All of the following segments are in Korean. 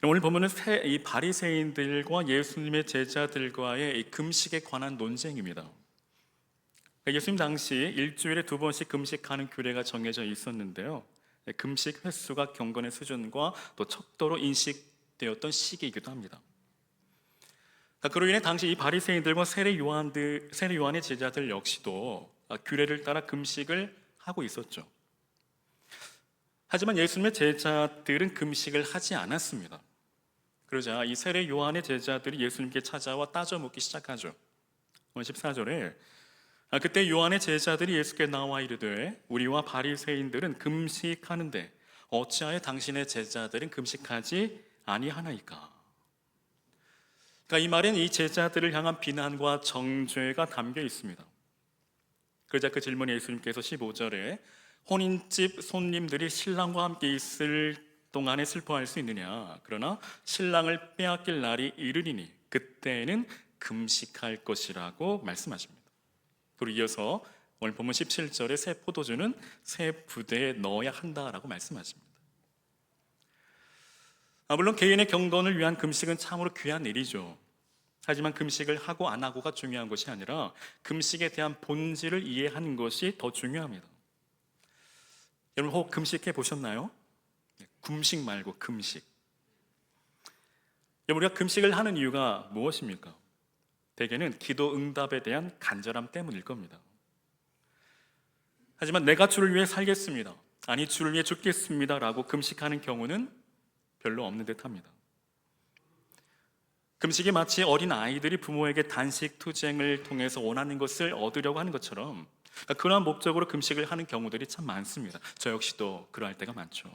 오늘 보면은 이 바리새인들과 예수님의 제자들과의 이 금식에 관한 논쟁입니다. 예수님 당시 일주일에 2번씩 금식하는 규례가 정해져 있었는데요. 금식 횟수가 경건의 수준과 또 척도로 인식되었던 시기이기도 합니다. 그로 인해 당시 이 바리새인들과 세례 요한의 제자들 역시도 규례를 따라 금식을 하고 있었죠. 하지만 예수님의 제자들은 금식을 하지 않았습니다. 그러자 이 세례 요한의 제자들이 예수님께 찾아와 따져 묻기 시작하죠. 14절에 그때 요한의 제자들이 예수께 나와 이르되 우리와 바리새인들은 금식하는데 어찌하여 당신의 제자들은 금식하지 아니하나이까? 그러니까 이 말엔 이 제자들을 향한 비난과 정죄가 담겨 있습니다. 그러자 그 질문에 예수님께서 15절에 혼인집 손님들이 신랑과 함께 있을 동안에 슬퍼할 수 있느냐? 그러나 신랑을 빼앗길 날이 이르리니 그때는 금식할 것이라고 말씀하십니다. 그리고 이어서 오늘 본문 17절에 새 포도주는 새 부대에 넣어야 한다라고 말씀하십니다. 물론 개인의 경건을 위한 금식은 참으로 귀한 일이죠. 하지만 금식을 하고 안 하고가 중요한 것이 아니라 금식에 대한 본질을 이해하는 것이 더 중요합니다. 여러분 혹 금식해 보셨나요? 금식 말고 금식. 우리가 금식을 하는 이유가 무엇입니까? 대개는 기도 응답에 대한 간절함 때문일 겁니다. 하지만 내가 주를 위해 살겠습니다, 아니 주를 위해 죽겠습니다 라고 금식하는 경우는 별로 없는 듯합니다. 금식이 마치 어린 아이들이 부모에게 단식 투쟁을 통해서 원하는 것을 얻으려고 하는 것처럼 그러한 목적으로 금식을 하는 경우들이 참 많습니다. 저 역시도 그러할 때가 많죠.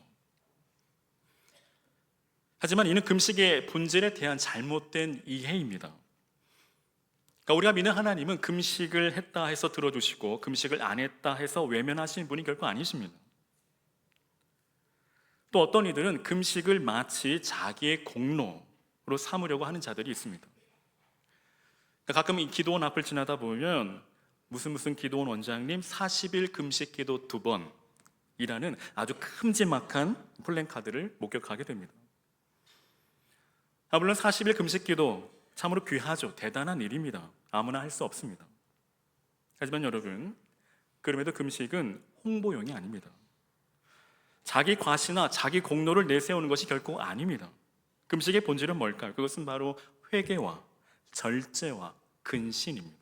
하지만 이는 금식의 본질에 대한 잘못된 이해입니다. 우리가 믿는 하나님은 금식을 했다 해서 들어주시고 금식을 안 했다 해서 외면하시는 분이 결코 아니십니다. 또 어떤 이들은 금식을 마치 자기의 공로로 삼으려고 하는 자들이 있습니다. 가끔 이 기도원 앞을 지나다 보면 무슨 기도원 원장님 40일 금식 기도 2번이라는 아주 큼지막한 플랜카드를 목격하게 됩니다. 물론 40일 금식 기도 참으로 귀하죠. 대단한 일입니다. 아무나 할 수 없습니다. 하지만 여러분, 그럼에도 금식은 홍보용이 아닙니다. 자기 과시나 자기 공로를 내세우는 것이 결코 아닙니다. 금식의 본질은 뭘까요? 그것은 바로 회개와 절제와 근신입니다.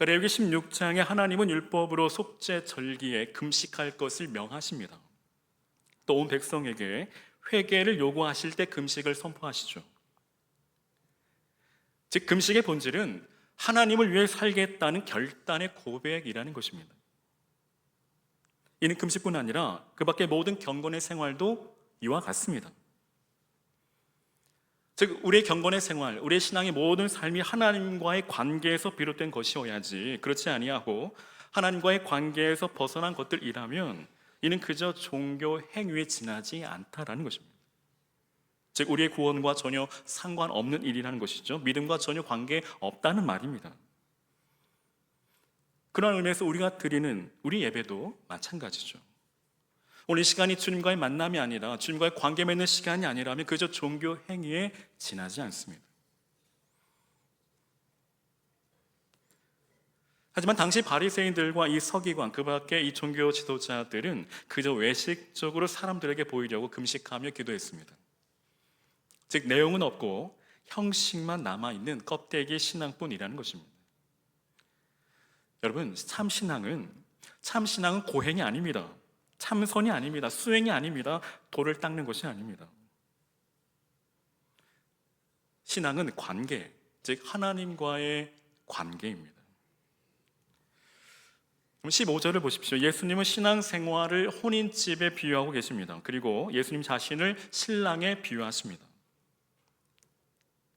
레위기 16장에 하나님은 율법으로 속죄 절기에 금식할 것을 명하십니다. 또 온 백성에게 회개를 요구하실 때 금식을 선포하시죠. 즉 금식의 본질은 하나님을 위해 살겠다는 결단의 고백이라는 것입니다. 이는 금식뿐 아니라 그 밖의 모든 경건의 생활도 이와 같습니다. 즉 우리의 경건의 생활, 우리의 신앙의 모든 삶이 하나님과의 관계에서 비롯된 것이어야지, 그렇지 아니하고 하나님과의 관계에서 벗어난 것들이라면 이는 그저 종교 행위에 지나지 않다라는 것입니다. 즉 우리의 구원과 전혀 상관없는 일이라는 것이죠. 믿음과 전혀 관계없다는 말입니다. 그런 의미에서 우리가 드리는 우리 예배도 마찬가지죠. 오늘 이 시간이 주님과의 만남이 아니라 주님과의 관계 맺는 시간이 아니라면 그저 종교 행위에 지나지 않습니다. 하지만 당시 바리새인들과 이 서기관, 그 밖의 이 종교 지도자들은 그저 외식적으로 사람들에게 보이려고 금식하며 기도했습니다. 즉 내용은 없고 형식만 남아있는 껍데기 신앙뿐이라는 것입니다. 여러분, 참 신앙은 고행이 아닙니다. 참선이 아닙니다. 수행이 아닙니다. 돌을 닦는 것이 아닙니다. 신앙은 관계, 즉 하나님과의 관계입니다. 15절을 보십시오. 예수님은 신앙생활을 혼인집에 비유하고 계십니다. 그리고 예수님 자신을 신랑에 비유하십니다.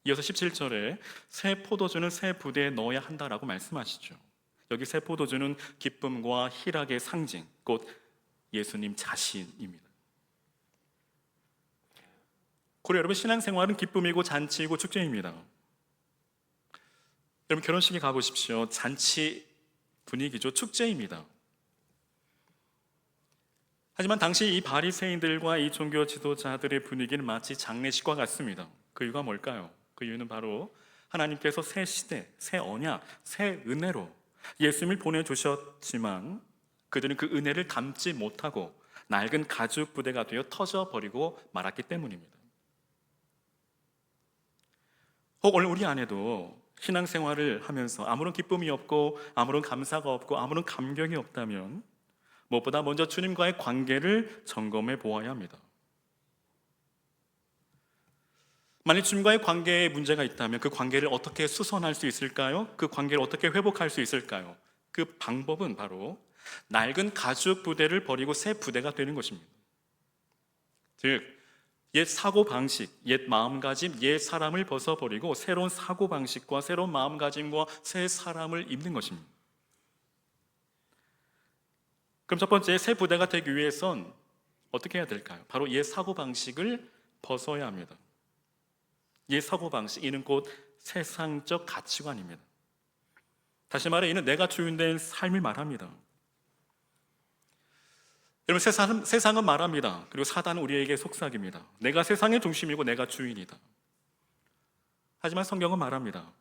이어서 17절에 새 포도주는 새 부대에 넣어야 한다라고 말씀하시죠. 여기 새 포도주는 기쁨과 희락의 상징, 곧 예수님 자신입니다. 그리고 여러분, 신앙생활은 기쁨이고 잔치이고 축제입니다. 여러분 결혼식에 가보십시오. 잔치 분위기죠. 축제입니다. 하지만 당시 이 바리새인들과 이 종교 지도자들의 분위기는 마치 장례식과 같습니다. 그 이유가 뭘까요? 그 이유는 바로 하나님께서 새 시대, 새 언약, 새 은혜로 예수님을 보내주셨지만 그들은 그 은혜를 담지 못하고 낡은 가죽 부대가 되어 터져버리고 말았기 때문입니다. 혹 오늘 우리 안에도 신앙생활을 하면서 아무런 기쁨이 없고 아무런 감사가 없고 아무런 감격이 없다면 무엇보다 먼저 주님과의 관계를 점검해 보아야 합니다. 만약 주님과의 관계에 문제가 있다면 그 관계를 어떻게 수선할 수 있을까요? 그 관계를 어떻게 회복할 수 있을까요? 그 방법은 바로 낡은 가죽 부대를 버리고 새 부대가 되는 것입니다. 즉, 옛 사고방식, 옛 마음가짐, 옛 사람을 벗어버리고 새로운 사고방식과 새로운 마음가짐과 새 사람을 입는 것입니다. 그럼 첫 번째, 새 부대가 되기 위해선 어떻게 해야 될까요? 바로 옛 사고방식을 벗어야 합니다. 옛 사고방식, 이는 곧 세상적 가치관입니다. 다시 말해 이는 내가 주인된 삶을 말합니다. 여러분, 세상은 말합니다. 그리고 사단은 우리에게 속삭입니다. 내가 세상의 중심이고 내가 주인이다. 하지만 성경은 말합니다.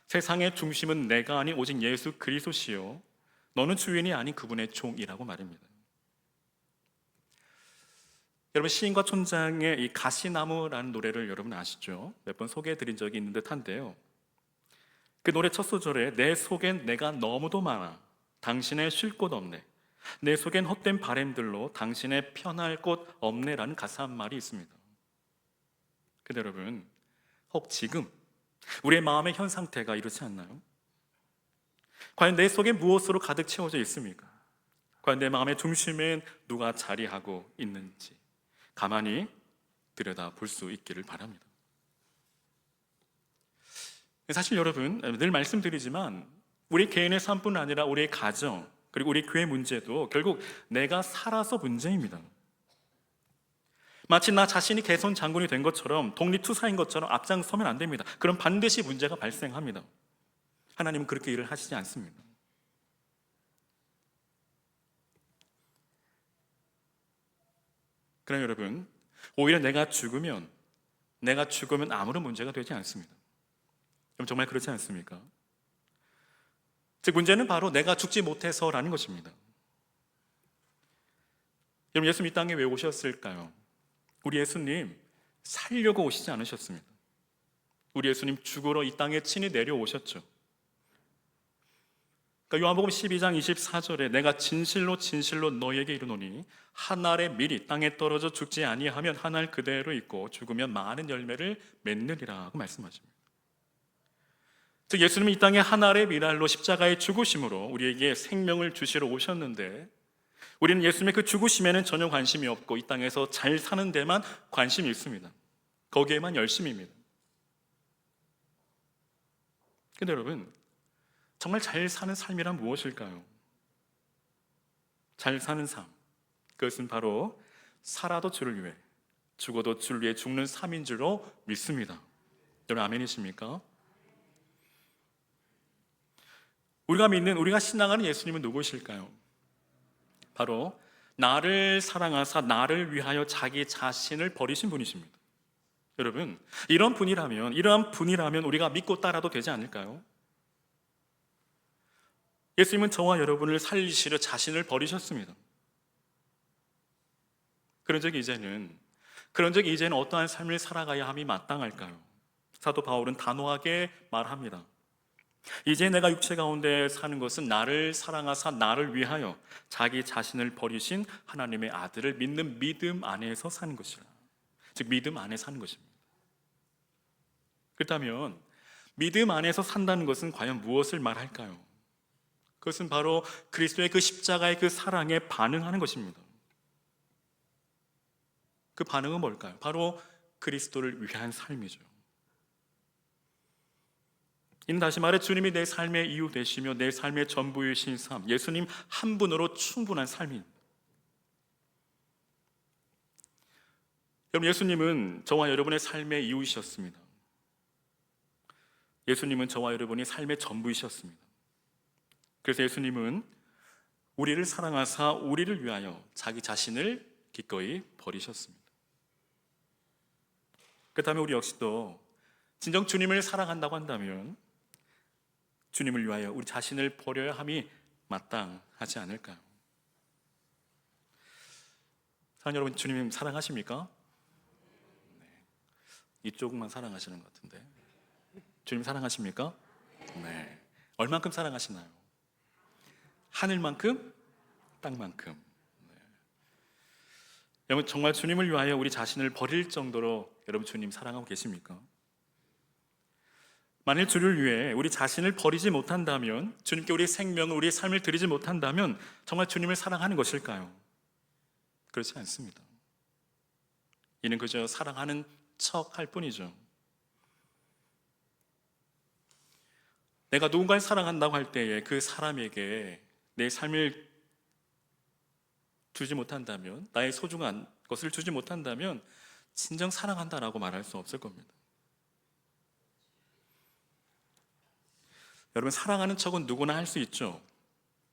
세상의 중심은 내가 아닌 오직 예수 그리스도시요 너는 주인이 아닌 그분의 종이라고 말입니다. 여러분, 시인과 촌장의 이 가시나무라는 노래를 여러분 아시죠? 몇 번 소개해드린 적이 있는 듯한데요. 그 노래 첫 소절에 내 속엔 내가 너무도 많아 당신의 쉴 곳 없네 내 속엔 헛된 바램들로 당신의 편할 곳 없네라는 가사 한 말이 있습니다. 근데 여러분, 혹 지금 우리의 마음의 현 상태가 이렇지 않나요? 과연 내 속에 무엇으로 가득 채워져 있습니까? 과연 내 마음의 중심엔 누가 자리하고 있는지 가만히 들여다볼 수 있기를 바랍니다. 사실 여러분, 늘 말씀드리지만 우리 개인의 삶뿐 아니라 우리의 가정 그리고 우리 교회 문제도 결국 내가 살아서 문제입니다. 마치 나 자신이 개선 장군이 된 것처럼 독립투사인 것처럼 앞장서면 안 됩니다. 그럼 반드시 문제가 발생합니다. 하나님은 그렇게 일을 하시지 않습니다. 그러나 여러분, 오히려 내가 죽으면 아무런 문제가 되지 않습니다. 그럼 정말 그렇지 않습니까? 즉 문제는 바로 내가 죽지 못해서라는 것입니다. 여러분, 예수님 이 땅에 왜 오셨을까요? 우리 예수님 살려고 오시지 않으셨습니다. 우리 예수님 죽으러 이 땅에 친히 내려오셨죠. 그러니까 요한복음 12장 24절에 내가 진실로 진실로 너희에게 이르노니 한 알의 밀이 땅에 떨어져 죽지 아니하면 한 알 그대로 있고 죽으면 많은 열매를 맺느니라고 말씀하십니다. 즉 예수님이 이 땅에 한 알의 밀알로 십자가의 죽으심으로 우리에게 생명을 주시러 오셨는데 우리는 예수님의 그 죽으심에는 전혀 관심이 없고 이 땅에서 잘 사는 데만 관심이 있습니다. 거기에만 열심입니다. 근데 여러분, 정말 잘 사는 삶이란 무엇일까요? 잘 사는 삶, 그것은 바로 살아도 주를 위해 죽어도 주를 위해 죽는 삶인 줄로 믿습니다. 여러분 아멘이십니까? 우리가 신앙하는 예수님은 누구실까요? 바로 나를 사랑하사 나를 위하여 자기 자신을 버리신 분이십니다. 여러분, 이러한 분이라면 우리가 믿고 따라도 되지 않을까요? 예수님은 저와 여러분을 살리시려 자신을 버리셨습니다. 그런즉 이제는 어떠한 삶을 살아가야 함이 마땅할까요? 사도 바울은 단호하게 말합니다. 이제 내가 육체 가운데 사는 것은 나를 사랑하사 나를 위하여 자기 자신을 버리신 하나님의 아들을 믿는 믿음 안에서 사는 것이라. 즉 믿음 안에 사는 것입니다. 그렇다면 믿음 안에서 산다는 것은 과연 무엇을 말할까요? 그것은 바로 그리스도의 그 십자가의 그 사랑에 반응하는 것입니다. 그 반응은 뭘까요? 바로 그리스도를 위한 삶이죠. 이는 다시 말해 주님이 내 삶의 이유 되시며 내 삶의 전부이신 삶, 예수님 한 분으로 충분한 삶입니다. 여러분, 예수님은 저와 여러분의 삶의 이유이셨습니다. 예수님은 저와 여러분이 삶의 전부이셨습니다. 그래서 예수님은 우리를 사랑하사 우리를 위하여 자기 자신을 기꺼이 버리셨습니다. 그렇다면 우리 역시도 진정 주님을 사랑한다고 한다면 주님을 위하여 우리 자신을 버려야 함이 마땅하지 않을까요? 사랑하는 여러분, 주님 사랑하십니까? 네. 이쪽만 사랑하시는 것 같은데. 주님 사랑하십니까? 네. 얼만큼 사랑하시나요? 하늘만큼? 땅만큼? 네. 여러분, 정말 주님을 위하여 우리 자신을 버릴 정도로 여러분 주님 사랑하고 계십니까? 만일 주를 위해 우리 자신을 버리지 못한다면, 주님께 우리의 생명을, 우리의 삶을 드리지 못한다면 정말 주님을 사랑하는 것일까요? 그렇지 않습니다. 이는 그저 사랑하는 척 할 뿐이죠. 내가 누군가를 사랑한다고 할 때에 그 사람에게 내 삶을 주지 못한다면, 나의 소중한 것을 주지 못한다면 진정 사랑한다라고 말할 수 없을 겁니다. 여러분, 사랑하는 척은 누구나 할 수 있죠.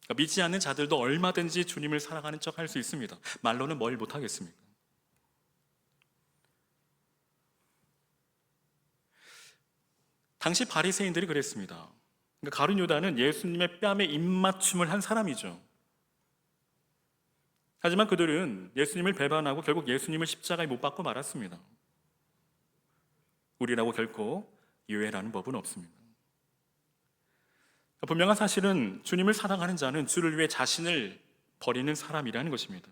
그러니까 믿지 않는 자들도 얼마든지 주님을 사랑하는 척 할 수 있습니다. 말로는 뭘 못하겠습니까? 당시 바리새인들이 그랬습니다. 그러니까 가룟 유다는 예수님의 뺨에 입맞춤을 한 사람이죠. 하지만 그들은 예수님을 배반하고 결국 예수님을 십자가에 못 박고 말았습니다. 우리라고 결코 유예라는 법은 없습니다. 분명한 사실은 주님을 사랑하는 자는 주를 위해 자신을 버리는 사람이라는 것입니다.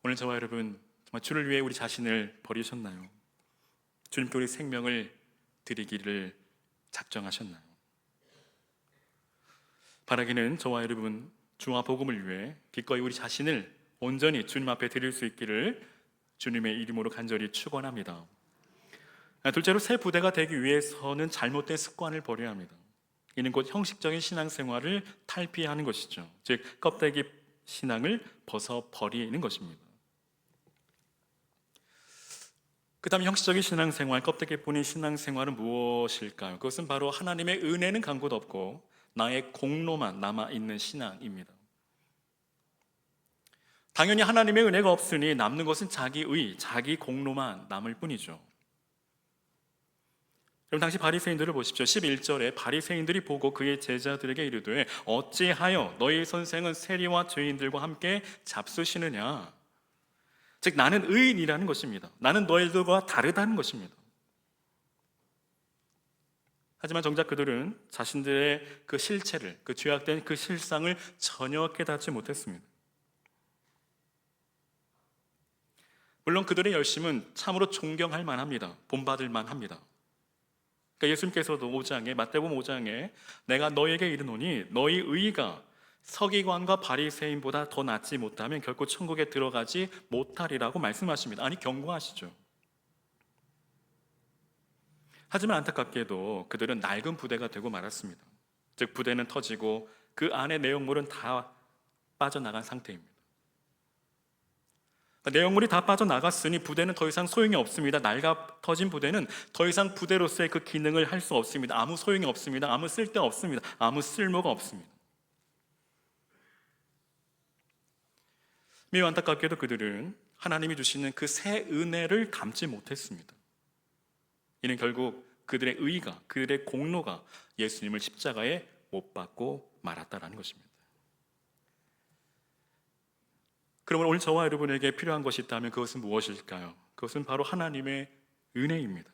오늘 저와 여러분, 정말 주를 위해 우리 자신을 버리셨나요? 주님께 우리 생명을 드리기를 작정하셨나요? 바라기는 저와 여러분 주와 복음을 위해 기꺼이 우리 자신을 온전히 주님 앞에 드릴 수 있기를 주님의 이름으로 간절히 축원합니다. 둘째로 새 부대가 되기 위해서는 잘못된 습관을 버려야 합니다. 이는 곧 형식적인 신앙생활을 탈피하는 것이죠. 즉 껍데기 신앙을 벗어버리는 것입니다. 그 다음에 형식적인 신앙생활, 껍데기뿐인 신앙생활은 무엇일까요? 그것은 바로 하나님의 은혜는 간 곳 없고 나의 공로만 남아있는 신앙입니다. 당연히 하나님의 은혜가 없으니 남는 것은 자기의, 자기 공로만 남을 뿐이죠. 그럼 당시 바리새인들을 보십시오. 11절에 바리새인들이 보고 그의 제자들에게 이르되 어찌하여 너희 선생은 세리와 죄인들과 함께 잡수시느냐? 즉 나는 의인이라는 것입니다. 나는 너희들과 다르다는 것입니다. 하지만 정작 그들은 자신들의 그 실체를, 그 죄악된 그 실상을 전혀 깨닫지 못했습니다. 물론 그들의 열심은 참으로 존경할 만합니다. 본받을 만합니다. 그러니까 예수님께서도 5장에, 마태복음 5장에 내가 너에게 이르노니 너희 의가 서기관과 바리새인보다 더 낫지 못하면 결코 천국에 들어가지 못하리라고 말씀하십니다. 아니 경고하시죠. 하지만 안타깝게도 그들은 낡은 부대가 되고 말았습니다. 즉 부대는 터지고 그 안의 내용물은 다 빠져나간 상태입니다. 내용물이 다 빠져나갔으니 부대는 더 이상 소용이 없습니다. 낡아 터진 부대는 더 이상 부대로서의 그 기능을 할 수 없습니다. 아무 소용이 없습니다. 아무 쓸데 없습니다. 아무 쓸모가 없습니다. 매우 안타깝게도 그들은 하나님이 주시는 그 새 은혜를 담지 못했습니다. 이는 결국 그들의 의가, 그들의 공로가 예수님을 십자가에 못 박고 말았다라는 것입니다. 그러면 오늘 저와 여러분에게 필요한 것이 있다면 그것은 무엇일까요? 그것은 바로 하나님의 은혜입니다.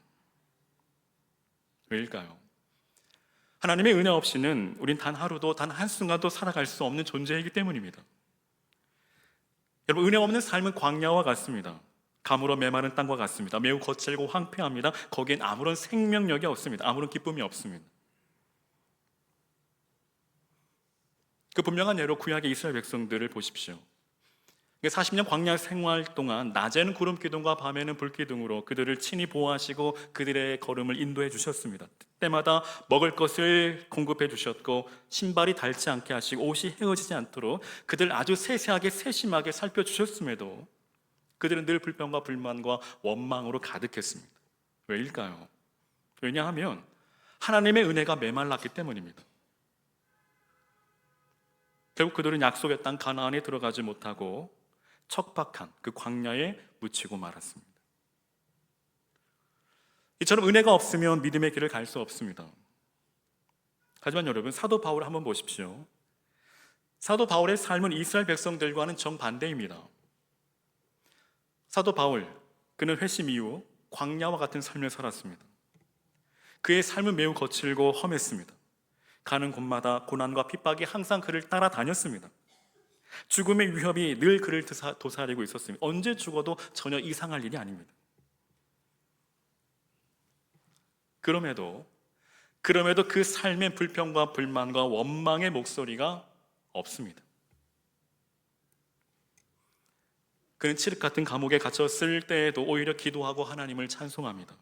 왜일까요? 하나님의 은혜 없이는 우린 단 하루도 단 한순간도 살아갈 수 없는 존재이기 때문입니다. 여러분, 은혜 없는 삶은 광야와 같습니다. 가물어 메마른 땅과 같습니다. 매우 거칠고 황폐합니다. 거기엔 아무런 생명력이 없습니다. 아무런 기쁨이 없습니다. 그 분명한 예로 구약의 이스라엘 백성들을 보십시오. 40년 광야 생활 동안 낮에는 구름 기둥과 밤에는 불 기둥으로 그들을 친히 보호하시고 그들의 걸음을 인도해 주셨습니다. 때마다 먹을 것을 공급해 주셨고 신발이 닳지 않게 하시고 옷이 헤어지지 않도록 그들 아주 세세하게 세심하게 살펴주셨음에도 그들은 늘 불평과 불만과 원망으로 가득했습니다. 왜일까요? 왜냐하면 하나님의 은혜가 메말랐기 때문입니다. 결국 그들은 약속의 땅 가나안에 들어가지 못하고 척박한 그 광야에 묻히고 말았습니다. 이처럼 은혜가 없으면 믿음의 길을 갈 수 없습니다. 하지만 여러분, 사도 바울을 한번 보십시오. 사도 바울의 삶은 이스라엘 백성들과는 정반대입니다. 사도 바울, 그는 회심 이후 광야와 같은 삶을 살았습니다. 그의 삶은 매우 거칠고 험했습니다. 가는 곳마다 고난과 핍박이 항상 그를 따라다녔습니다. 죽음의 위협이 늘 그를 도사리고 있었습니다. 언제 죽어도 전혀 이상할 일이 아닙니다. 그럼에도 그 삶의 불평과 불만과 원망의 목소리가 없습니다. 그는 칠흑 같은 감옥에 갇혔을 때에도 오히려 기도하고 하나님을 찬송합니다.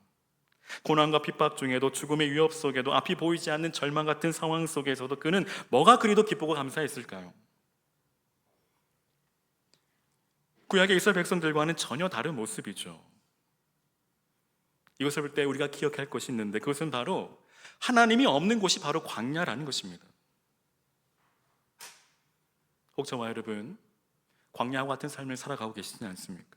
고난과 핍박 중에도, 죽음의 위협 속에도, 앞이 보이지 않는 절망 같은 상황 속에서도 그는 뭐가 그리도 기쁘고 감사했을까요? 구약의 이스라엘 백성들과는 전혀 다른 모습이죠. 이것을 볼 때 우리가 기억할 것이 있는데, 그것은 바로 하나님이 없는 곳이 바로 광야라는 것입니다. 혹 저와 여러분, 광야와 같은 삶을 살아가고 계시지 않습니까?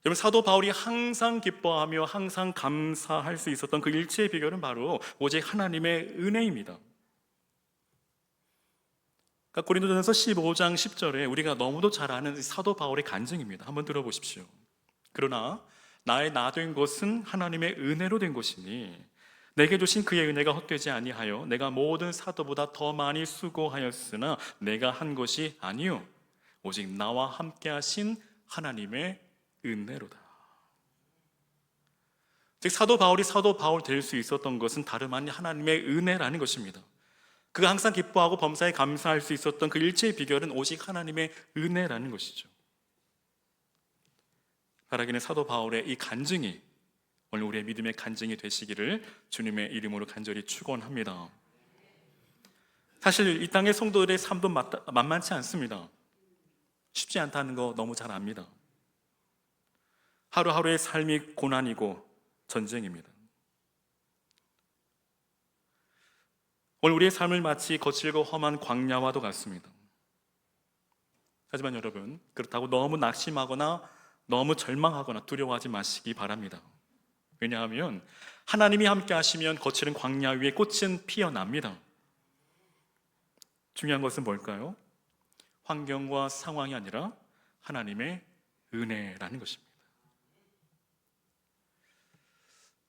여러분, 사도 바울이 항상 기뻐하며 항상 감사할 수 있었던 그 일체의 비결은 바로 오직 하나님의 은혜입니다. 그러니까 고린도전서 15장 10절에 우리가 너무도 잘 아는 사도 바울의 간증입니다. 한번 들어보십시오. 그러나 나의 나 된 것은 하나님의 은혜로 된 것이니 내게 주신 그의 은혜가 헛되지 아니하여 내가 모든 사도보다 더 많이 수고하였으나 내가 한 것이 아니요 오직 나와 함께 하신 하나님의 은혜로다. 즉 사도 바울이 사도 바울 될 수 있었던 것은 다름 아닌 하나님의 은혜라는 것입니다. 그가 항상 기뻐하고 범사에 감사할 수 있었던 그 일체의 비결은 오직 하나님의 은혜라는 것이죠. 바라기는 사도 바울의 이 간증이 오늘 우리의 믿음의 간증이 되시기를 주님의 이름으로 간절히 축원합니다. 사실 이 땅의 성도들의 삶도 만만치 않습니다. 쉽지 않다는 거 너무 잘 압니다. 하루하루의 삶이 고난이고 전쟁입니다. 오늘 우리의 삶을 마치 거칠고 험한 광야와도 같습니다. 하지만 여러분, 그렇다고 너무 낙심하거나 너무 절망하거나 두려워하지 마시기 바랍니다. 왜냐하면 하나님이 함께 하시면 거칠은 광야 위에 꽃은 피어납니다. 중요한 것은 뭘까요? 환경과 상황이 아니라 하나님의 은혜라는 것입니다.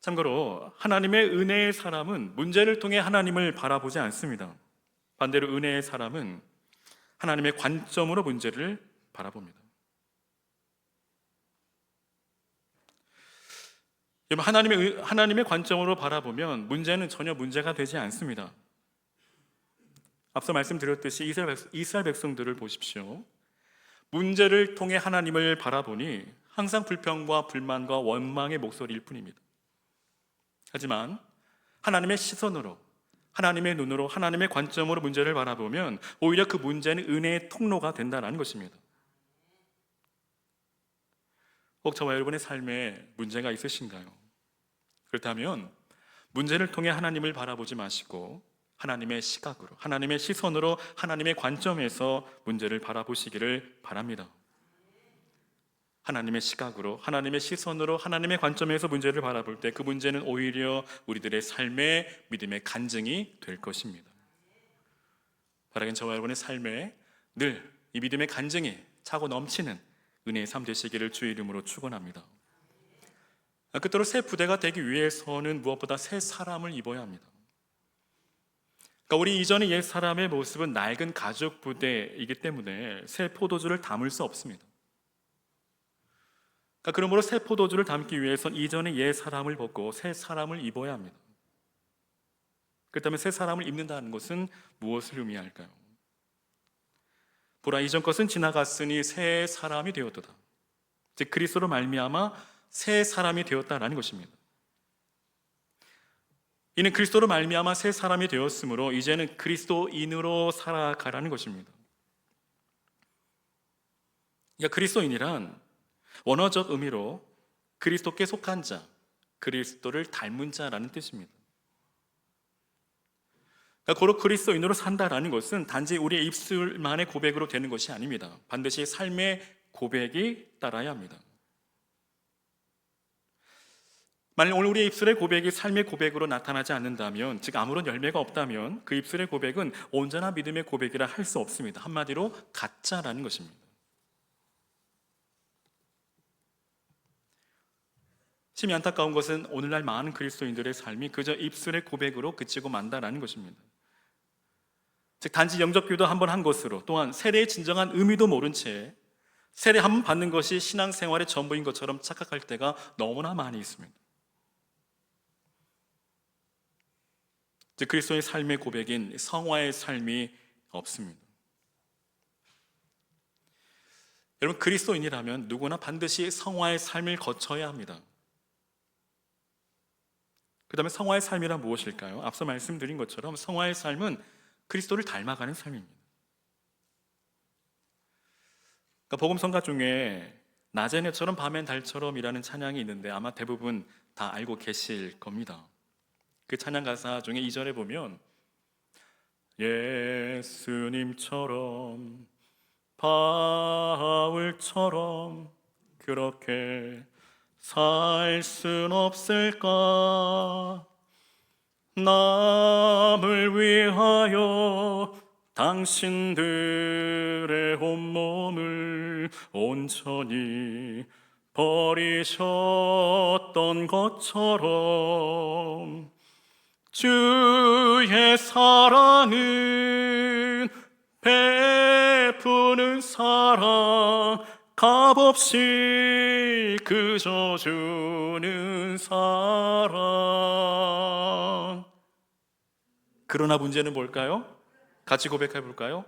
참고로 하나님의 은혜의 사람은 문제를 통해 하나님을 바라보지 않습니다. 반대로 은혜의 사람은 하나님의 관점으로 문제를 바라봅니다. 하나님의 관점으로 바라보면 문제는 전혀 문제가 되지 않습니다. 앞서 말씀드렸듯이 이스라엘 백성들을 보십시오. 문제를 통해 하나님을 바라보니 항상 불평과 불만과 원망의 목소리일 뿐입니다. 하지만 하나님의 시선으로, 하나님의 눈으로, 하나님의 관점으로 문제를 바라보면 오히려 그 문제는 은혜의 통로가 된다는 것입니다. 혹 저와 여러분의 삶에 문제가 있으신가요? 그렇다면 문제를 통해 하나님을 바라보지 마시고 하나님의 시각으로, 하나님의 시선으로, 하나님의 관점에서 문제를 바라보시기를 바랍니다. 하나님의 시각으로, 하나님의 시선으로, 하나님의 관점에서 문제를 바라볼 때 그 문제는 오히려 우리들의 삶의 믿음의 간증이 될 것입니다. 바라긴 저와 여러분의 삶에 늘 이 믿음의 간증이 차고 넘치는 은혜의 삶 되시기를 주의 이름으로 축원합니다. 끝으로 새 부대가 되기 위해서는 무엇보다 새 사람을 입어야 합니다. 그러니까 우리 이전의 옛 사람의 모습은 낡은 가죽 부대이기 때문에 새 포도주를 담을 수 없습니다. 그러므로 새 포도주를 담기 위해선 이전의 옛 사람을 벗고 새 사람을 입어야 합니다. 그렇다면 새 사람을 입는다는 것은 무엇을 의미할까요? 보라, 이전 것은 지나갔으니 새 사람이 되었도다. 즉 그리스도로 말미암아 새 사람이 되었다라는 것입니다. 이는 그리스도로 말미암아 새 사람이 되었으므로 이제는 그리스도인으로 살아가라는 것입니다. 그러니까 그리스도인이란 원어적 의미로 그리스도께 속한 자, 그리스도를 닮은 자라는 뜻입니다. 고로 그리스도인으로 산다라는 것은 단지 우리의 입술만의 고백으로 되는 것이 아닙니다. 반드시 삶의 고백이 따라야 합니다. 만약 오늘 우리의 입술의 고백이 삶의 고백으로 나타나지 않는다면, 즉 아무런 열매가 없다면 그 입술의 고백은 온전한 믿음의 고백이라 할 수 없습니다. 한마디로 가짜라는 것입니다. 심히 안타까운 것은 오늘날 많은 그리스도인들의 삶이 그저 입술의 고백으로 그치고 만다라는 것입니다. 즉 단지 영접기도 한번 한 것으로, 또한 세례의 진정한 의미도 모른 채 세례 한 번 받는 것이 신앙생활의 전부인 것처럼 착각할 때가 너무나 많이 있습니다. 즉 그리스도의 삶의 고백인 성화의 삶이 없습니다. 여러분, 그리스도인이라면 누구나 반드시 성화의 삶을 거쳐야 합니다. 그 다음에 성화의 삶이란 무엇일까요? 앞서 말씀드린 것처럼 성화의 삶은 그리스도를 닮아가는 삶입니다. 그러니까 복음성가 중에 낮엔 해처럼 밤엔 달처럼 이라는 찬양이 있는데 아마 대부분 다 알고 계실 겁니다. 그 찬양 가사 중에 2절에 보면 예수님처럼 바울처럼 그렇게 살 순 없을까? 남을 위하여 당신들의 온몸을 온전히 버리셨던 것처럼 주의 사랑은 베푸는 사랑, 값없이 그저 주는 사랑. 그러나 문제는 뭘까요? 같이 고백해 볼까요?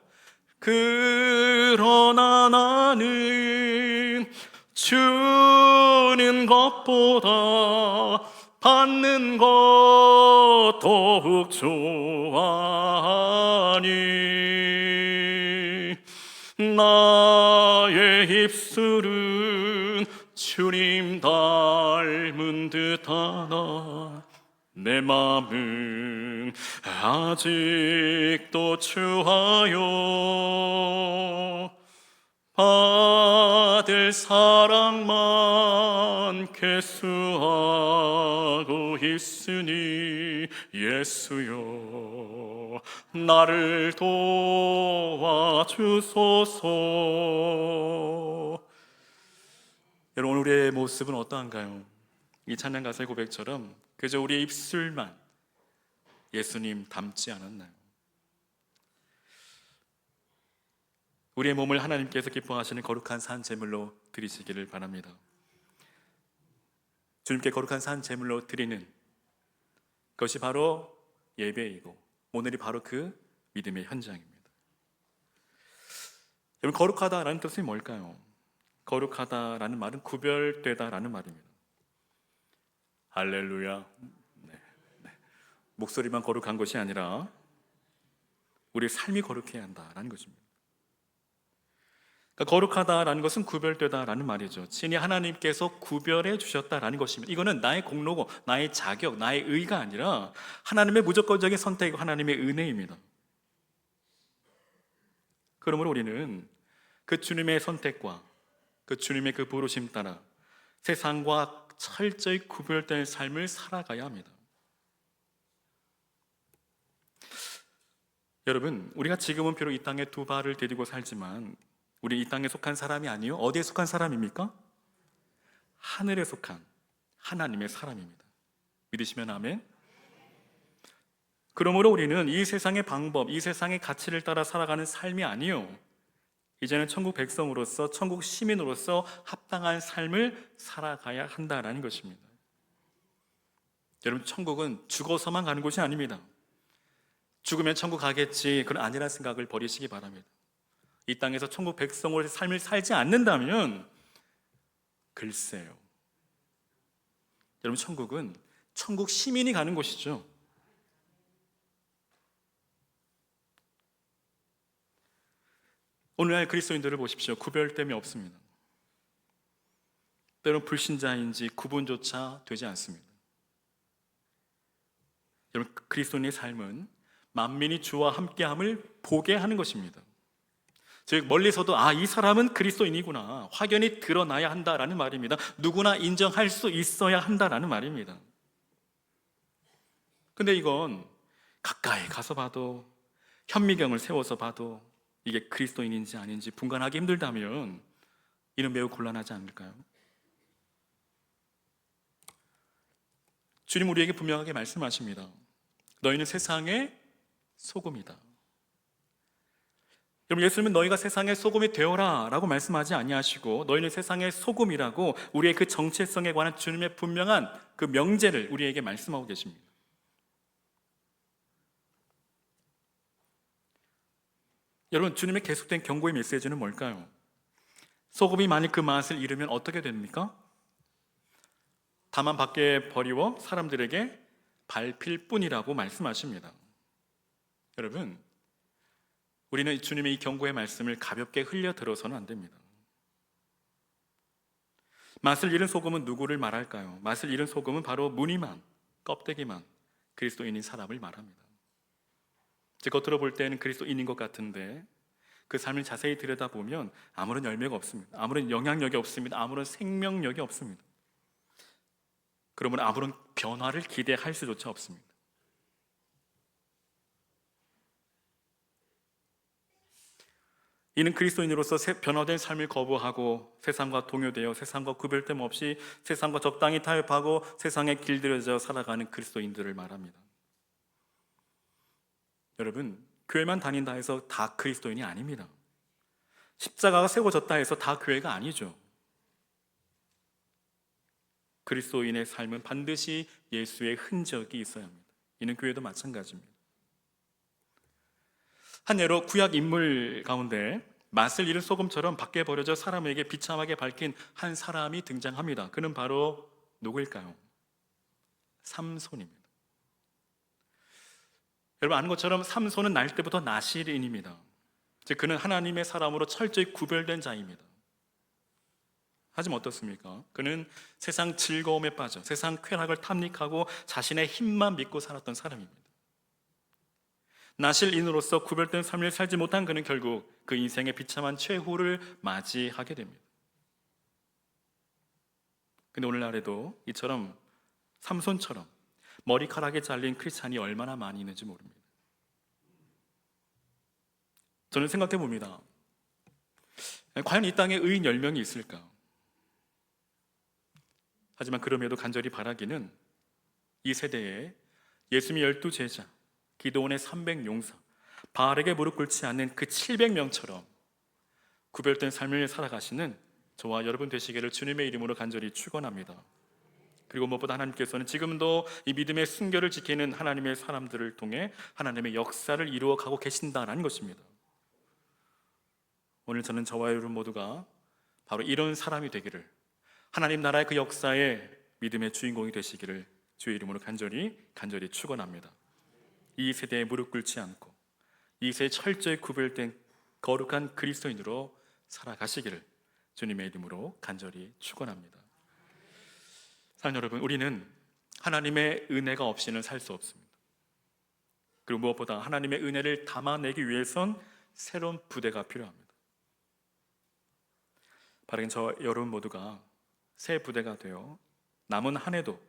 그러나 나는 주는 것보다 받는 것 더욱 좋아하니 나의 입술은 주님 닮은 듯하나 내 마음은 아직도 추하여 받을 사랑만 계수하고 있으니 예수여 나를 도와주소서. 여러분, 우리의 모습은 어떠한가요? 이 찬양 가사의 고백처럼 그저 우리의 입술만 예수님 닮지 않았나요? 우리의 몸을 하나님께서 기뻐하시는 거룩한 산 제물로 드리시기를 바랍니다. 주님께 거룩한 산 제물로 드리는 그것이 바로 예배이고 오늘이 바로 그 믿음의 현장입니다. 여러분, 거룩하다라는 뜻이 뭘까요? 거룩하다라는 말은 구별되다라는 말입니다. 할렐루야. 네. 목소리만 거룩한 것이 아니라 우리의 삶이 거룩해야 한다라는 것입니다. 그러니까 거룩하다라는 것은 구별되다라는 말이죠. 친히 하나님께서 구별해 주셨다라는 것입니다. 이거는 나의 공로고 나의 자격, 나의 의가 아니라 하나님의 무조건적인 선택이고 하나님의 은혜입니다. 그러므로 우리는 그 주님의 선택과 그 주님의 그 부르심 따라 세상과 철저히 구별된 삶을 살아가야 합니다. 여러분, 우리가 지금은 비록 이 땅에 두 발을 디디고 살지만 우리 이 땅에 속한 사람이 아니요, 어디에 속한 사람입니까? 하늘에 속한 하나님의 사람입니다. 믿으시면 아멘. 그러므로 우리는 이 세상의 방법, 이 세상의 가치를 따라 살아가는 삶이 아니요, 이제는 천국 백성으로서, 천국 시민으로서 합당한 삶을 살아가야 한다는 것입니다. 여러분, 천국은 죽어서만 가는 곳이 아닙니다. 죽으면 천국 가겠지, 그런 아니라는 생각을 버리시기 바랍니다. 이 땅에서 천국 백성으로의 삶을 살지 않는다면 글쎄요, 여러분, 천국은 천국 시민이 가는 곳이죠. 오늘날 그리스도인들을 보십시오. 구별됨이 없습니다. 때론 불신자인지 구분조차 되지 않습니다. 여러분, 그리스도인의 삶은 만민이 주와 함께함을 보게 하는 것입니다. 즉 멀리서도 이 사람은 그리스도인이구나 확연히 드러나야 한다라는 말입니다. 누구나 인정할 수 있어야 한다라는 말입니다. 근데 이건 가까이 가서 봐도 현미경을 세워서 봐도 이게 그리스도인인지 아닌지 분간하기 힘들다면 이는 매우 곤란하지 않을까요? 주님 우리에게 분명하게 말씀하십니다. 너희는 세상의 소금이다. 여러분, 예수님은 너희가 세상의 소금이 되어라 라고 말씀하지 아니하시고 너희는 세상의 소금이라고 우리의 그 정체성에 관한 주님의 분명한 그 명제를 우리에게 말씀하고 계십니다. 여러분, 주님의 계속된 경고의 메시지는 뭘까요? 소금이 만일 그 맛을 잃으면 어떻게 됩니까? 다만 밖에 버리워 사람들에게 밟힐 뿐이라고 말씀하십니다. 여러분, 우리는 주님의 이 경고의 말씀을 가볍게 흘려들어서는 안 됩니다. 맛을 잃은 소금은 누구를 말할까요? 맛을 잃은 소금은 바로 무늬만, 껍데기만 그리스도인인 사람을 말합니다. 제 겉으로 볼 때는 그리스도인인 것 같은데 그 삶을 자세히 들여다보면 아무런 열매가 없습니다. 아무런 영향력이 없습니다. 아무런 생명력이 없습니다. 그러면 아무런 변화를 기대할 수조차 없습니다. 이는 그리스도인으로서 변화된 삶을 거부하고 세상과 동요되어 세상과 구별됨 없이 세상과 적당히 타협하고 세상에 길들여져 살아가는 그리스도인들을 말합니다. 여러분, 교회만 다닌다 해서 다 그리스도인이 아닙니다. 십자가가 세워졌다 해서 다 교회가 아니죠. 그리스도인의 삶은 반드시 예수의 흔적이 있어야 합니다. 이는 교회도 마찬가지입니다. 한 예로 구약 인물 가운데 맛을 잃은 소금처럼 밖에 버려져 사람에게 비참하게 밝힌 한 사람이 등장합니다. 그는 바로 누구일까요? 삼손입니다. 여러분 아는 것처럼 삼손은 날 때부터 나실인입니다. 즉 그는 하나님의 사람으로 철저히 구별된 자입니다. 하지만 어떻습니까? 그는 세상 즐거움에 빠져 세상 쾌락을 탐닉하고 자신의 힘만 믿고 살았던 사람입니다. 나실인으로서 구별된 삶을 살지 못한 그는 결국 그 인생의 비참한 최후를 맞이하게 됩니다. 근데 오늘날에도 이처럼 삼손처럼 머리카락에 잘린 크리스찬이 얼마나 많이 있는지 모릅니다. 저는 생각해 봅니다. 과연 이 땅에 의인 10명이 있을까? 하지만 그럼에도 간절히 바라기는 이 세대에 예수님의 12제자, 기드온의 300용사, 바알에게 무릎 꿇지 않는 그 700명처럼 구별된 삶을 살아가시는 저와 여러분 되시기를 주님의 이름으로 간절히 축원합니다. 그리고 무엇보다 하나님께서는 지금도 이 믿음의 순결을 지키는 하나님의 사람들을 통해 하나님의 역사를 이루어가고 계신다는 것입니다. 오늘 저는 저와 여러분 모두가 바로 이런 사람이 되기를, 하나님 나라의 그 역사의 믿음의 주인공이 되시기를 주의 이름으로 간절히 축원합니다. 이 세대에 무릎 꿇지 않고 이 세대에 철저히 구별된 거룩한 그리스도인으로 살아가시기를 주님의 이름으로 간절히 축원합니다. 사랑하는 여러분, 우리는 하나님의 은혜가 없이는 살 수 없습니다. 그리고 무엇보다 하나님의 은혜를 담아내기 위해선 새로운 부대가 필요합니다. 바로 저 여러분 모두가 새 부대가 되어 남은 한 해도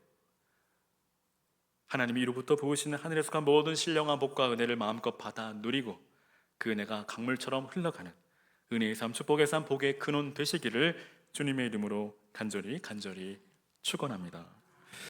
하나님이 이로부터 부으시는 하늘에 속한 모든 신령한 복과 은혜를 마음껏 받아 누리고 그 은혜가 강물처럼 흘러가는 은혜의 삶, 축복의 삶, 복의 근원 되시기를 주님의 이름으로 간절히 축원합니다.